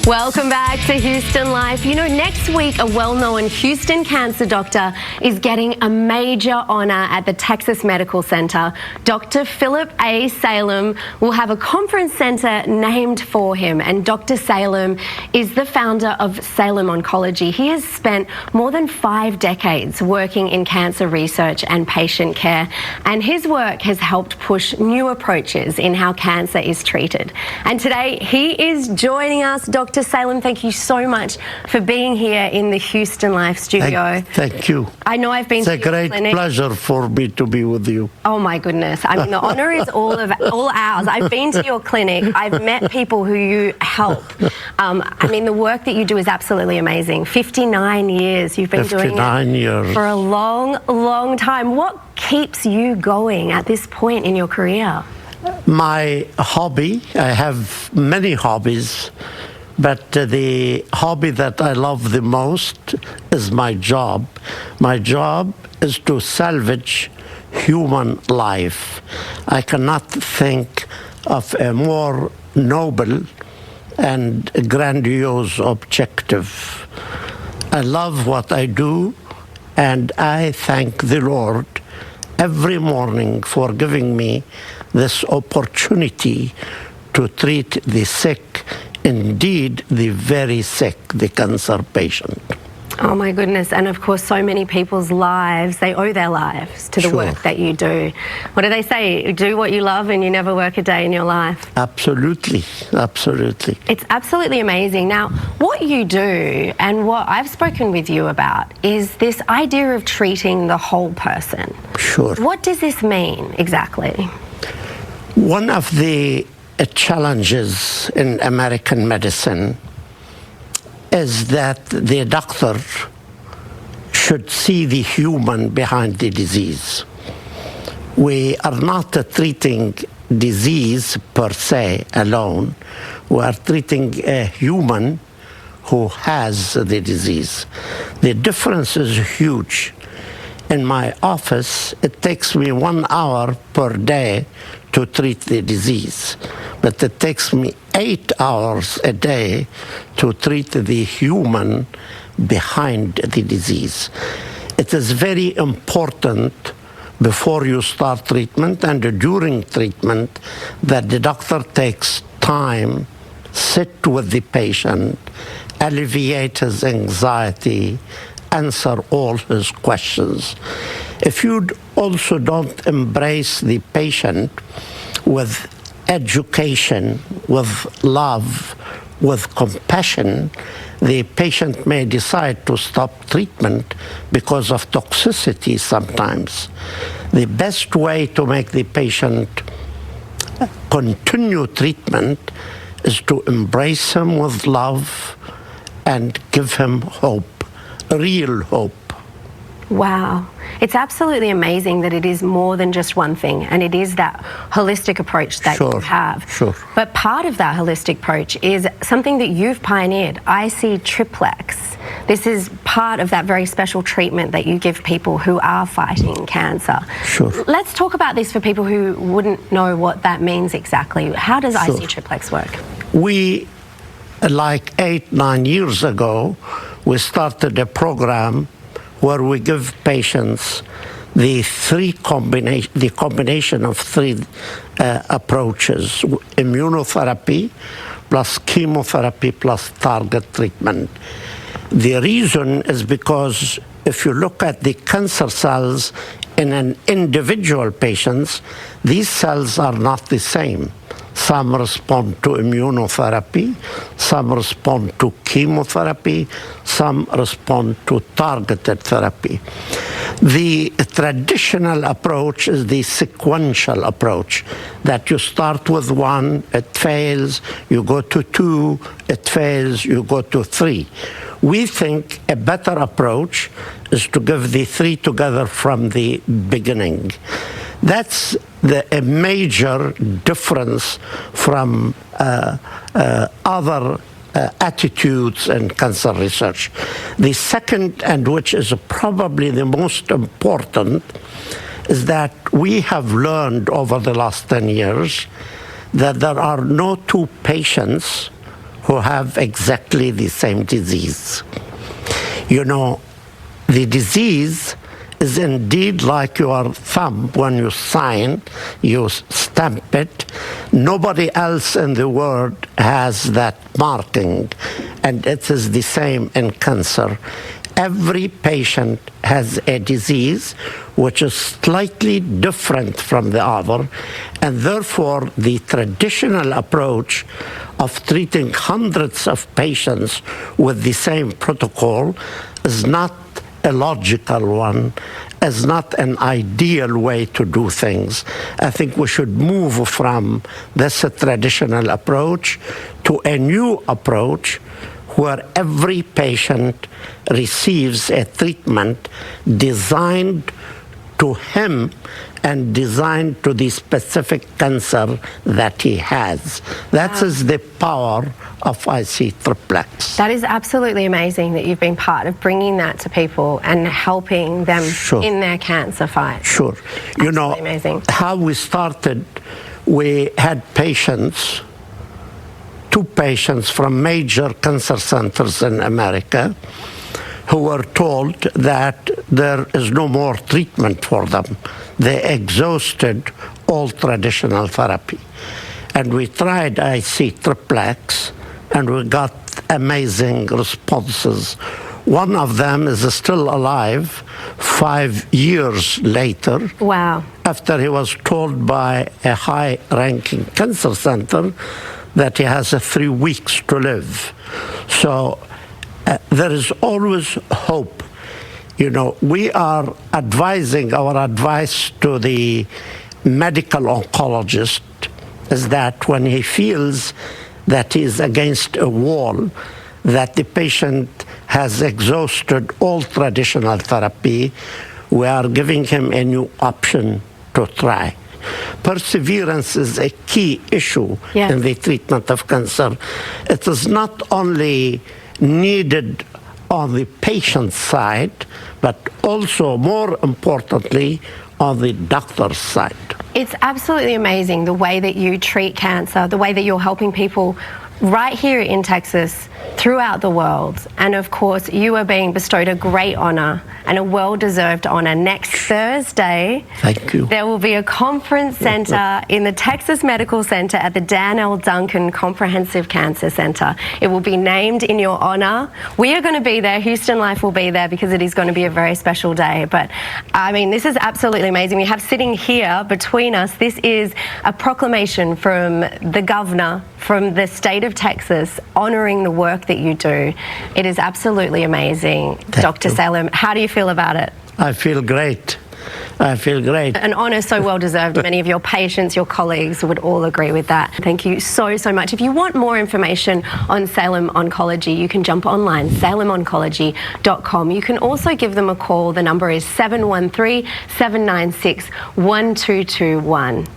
Welcome back to Houston Life. You know, next week, a well-known Houston cancer doctor is getting a major honor at the Texas Medical Center. Dr. Philip A. Salem will have a conference center named for him, and Dr. Salem is the founder of Salem Oncology. He has spent more than 5 decades working in cancer research and patient care, and his work has helped push new approaches in how cancer is treated. And today, he is joining us. Dr. Salem, thank you so much for being here in the Houston Life studio. Thank you. I know I've been to your clinic. It's a great pleasure for me to be with you. Oh my goodness. I mean, the honor is all ours. I've been to your clinic. I've met people who you help. I mean, the work that you do is absolutely amazing. 59 years you've been doing it. 59 years. For a long, long time. What keeps you going at this point in your career? My hobby, I have many hobbies, but the hobby that I love the most is my job. My job is to salvage human life. I cannot think of a more noble and grandiose objective. I love what I do, and I thank the Lord every morning for giving me this opportunity to treat the sick, indeed the very sick, the cancer patient. Oh my goodness, and of course so many people's lives, they owe their lives to the work that you do. What do they say? Do what you love and you never work a day in your life. Absolutely, absolutely. It's absolutely amazing. Now, what you do and what I've spoken with you about is this idea of treating the whole person. Sure. What does this mean exactly? One of the challenges in American medicine is that the doctor should see the human behind the disease. We are not treating disease per se alone. We are treating a human who has the disease. The difference is huge. In my office, it takes me 1 hour per day to treat the disease, but it takes me 8 hours a day to treat the human behind the disease. It is very important before you start treatment and during treatment that the doctor takes time, sit with the patient, alleviate his anxiety, answer all his questions. If you also don't embrace the patient with education, with love, with compassion, the patient may decide to stop treatment because of toxicity sometimes. The best way to make the patient continue treatment is to embrace him with love and give him hope, real hope. Wow. It's absolutely amazing that it is more than just one thing, and it is that holistic approach that you have. Sure. But part of that holistic approach is something that you've pioneered, IC triplex. This is part of that very special treatment that you give people who are fighting cancer. Sure. Let's talk about this for people who wouldn't know what that means exactly. How does IC triplex work? We, like 8-9 years ago, we started a program where we give patients the combination of 3 approaches: immunotherapy plus chemotherapy plus target treatment. The reason is because if you look at the cancer cells in an individual patient, these cells are not the same. Some respond to immunotherapy, some respond to chemotherapy, some respond to targeted therapy. The traditional approach is the sequential approach, that you start with 1, it fails, you go to 2, it fails, you go to 3. We think a better approach is to give the 3 together from the beginning. That's a major difference from other attitudes in cancer research. The second, and which is probably the most important, is that we have learned over the last 10 years that there are no 2 patients who have exactly the same disease. You know, the disease is indeed like your thumb. When you sign, you stamp it. Nobody else in the world has that marking, and it is the same in cancer. Every patient has a disease which is slightly different from the other, and therefore the traditional approach of treating hundreds of patients with the same protocol is not a logical one, is not an ideal way to do things. I think we should move from this traditional approach to a new approach where every patient receives a treatment designed to him and designed to the specific cancer that he has. That is the power of IC triplex. That is absolutely amazing that you've been part of bringing that to people and helping them in their cancer fight. Sure. You know, amazing. How we started, we had patients, 2 patients from major cancer centers in America who were told that there is no more treatment for them. They exhausted all traditional therapy. And we tried IC triplex, and we got amazing responses. One of them is still alive 5 years later. Wow. After he was told by a high-ranking cancer center that he has 3 weeks to live. So there is always hope. You know, we are advising, our advice to the medical oncologist is that when he feels that he is against a wall, that the patient has exhausted all traditional therapy, we are giving him a new option to try. Perseverance is a key issue in the treatment of cancer. It is not only needed on the patient side, but also, more importantly, on the doctor's side. It's absolutely amazing the way that you treat cancer, the way that you're helping people right here in Texas, throughout the world. And of course, you are being bestowed a great honor and a well-deserved honor. Next Thursday, thank you, there will be a conference center in the Texas Medical Center at the Dan L. Duncan Comprehensive Cancer Center. It will be named in your honor. We are going to be there. Houston Life will be there because it is going to be a very special day. But I mean, this is absolutely amazing. We have sitting here between us, this is a proclamation from the governor from the state of Texas honoring the work that you do. It is absolutely amazing. Dr. Salem, how do you feel about it? I feel great. I feel great. An honor so well deserved. Many of your patients, your colleagues would all agree with that. Thank you so much. If you want more information on Salem Oncology, you can jump online, salemoncology.com. You can also give them a call. The number is 713-796-1221.